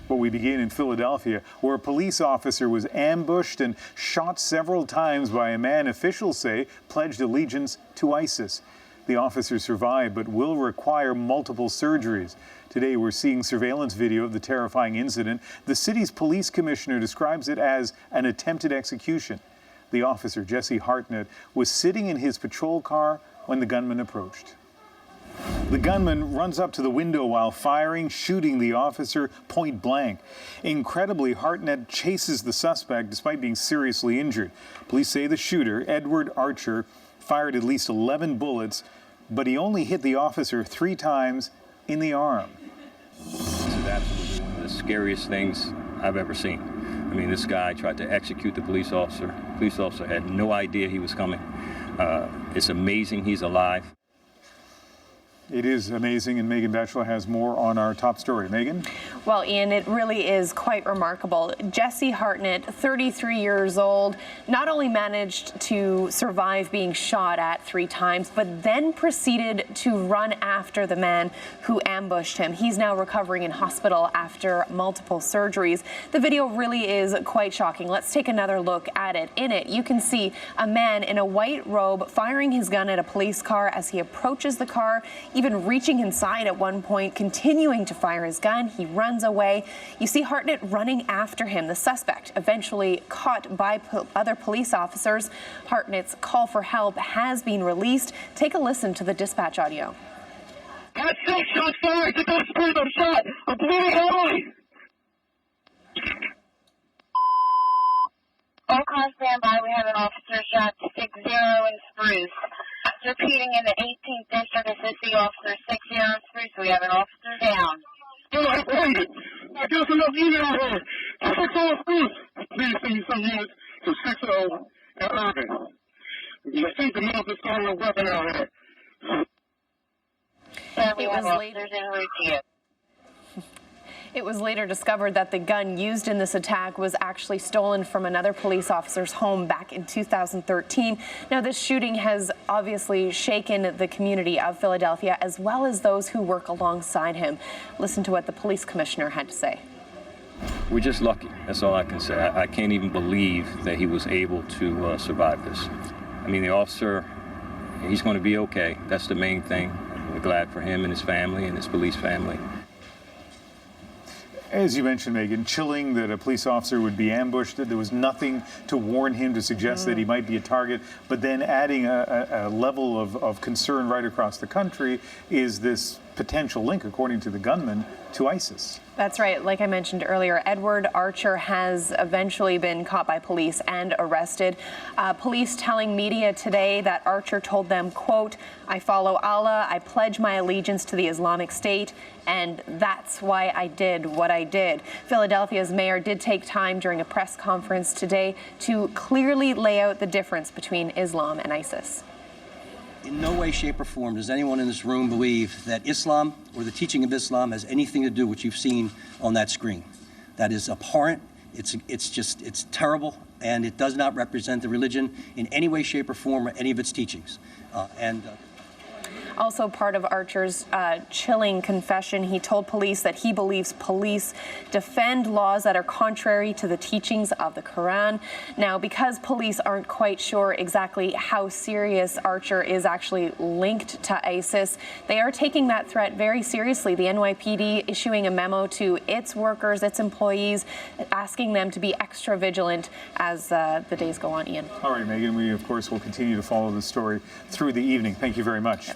But we begin in Philadelphia, where a police officer was ambushed and shot several times by a man officials say pledged allegiance to ISIS. The officer survived but will require multiple surgeries. Today we're seeing surveillance video of the terrifying incident. The city's police commissioner describes it as an attempted execution. The officer, Jesse Hartnett, was sitting in his patrol car when the gunman approached. The gunman runs up to the window while firing, shooting the officer point blank. Incredibly, Hartnett chases the suspect despite being seriously injured. Police say the shooter, Edward Archer, fired at least 11 bullets, but he only hit the officer 3 times in the arm. This is absolutely one of the scariest things I've ever seen. I mean, this guy tried to execute the police officer. The police officer had no idea he was coming. It's amazing he's alive. It is amazing, and Megan Batchelor has more on our top story. Megan? Well, Ian, it really is quite remarkable. Jesse Hartnett, 33 years old, not only managed to survive being shot at 3 times, but then proceeded to run after the man who ambushed him. He's now recovering in hospital after multiple surgeries. The video really is quite shocking. Let's take another look at it. In it, you can see a man in a white robe firing his gun at a police car as he approaches the car, even reaching inside at one point, continuing to fire his gun. He runs away. You see Hartnett running after him. The suspect eventually caught by other police officers. Hartnett's call for help has been released. Take a listen to the dispatch audio. Got 6 shots fired. Get those screws. I'm shot. I'm bleeding heavily. All cars stand by. We have an officer shot 6-0 in Spruce. Repeating in the 18th district, assist the officer 6-0 in Spruce. We have an officer down. Still apprehended. I guess enough unit out here. 6-0 in Spruce. Please send some units to 6-0 in Urban. You think the military's throwing a weapon out here. We have officers en route to you. It was later discovered that the gun used in this attack was actually stolen from another police officer's home back in 2013. Now, this shooting has obviously shaken the community of Philadelphia, as well as those who work alongside him. Listen to what the police commissioner had to say. We're just lucky. That's all I can say. I can't even believe that he was able to survive this. I mean, the officer, he's going to be okay. That's the main thing. We're glad for him and his family and his police family. As you mentioned, Megan, chilling that a police officer would be ambushed. There was nothing to warn him to suggest that he might be a target. But then adding a level of concern right across the country is this potential link, according to the gunman, to ISIS. That's right. Like I mentioned earlier, Edward Archer has eventually been caught by police and arrested. Police telling media today that Archer told them, quote, "I follow Allah, I pledge my allegiance to the Islamic State, and that's why I did what I did." Philadelphia's mayor did take time during a press conference today to clearly lay out the difference between Islam and ISIS. In no way, shape, or form does anyone in this room believe that Islam or the teaching of Islam has anything to do with what you've seen on that screen. That is abhorrent, it's terrible, and it does not represent the religion in any way, shape, or form or any of its teachings. Also part of Archer's chilling confession, he told police that he believes police defend laws that are contrary to the teachings of the Quran. Now, because police aren't quite sure exactly how serious Archer is actually linked to ISIS, they are taking that threat very seriously. The NYPD issuing a memo to its workers, its employees, asking them to be extra vigilant as the days go on, Ian. All right, Megan, we, of course, will continue to follow the story through the evening. Thank you very much.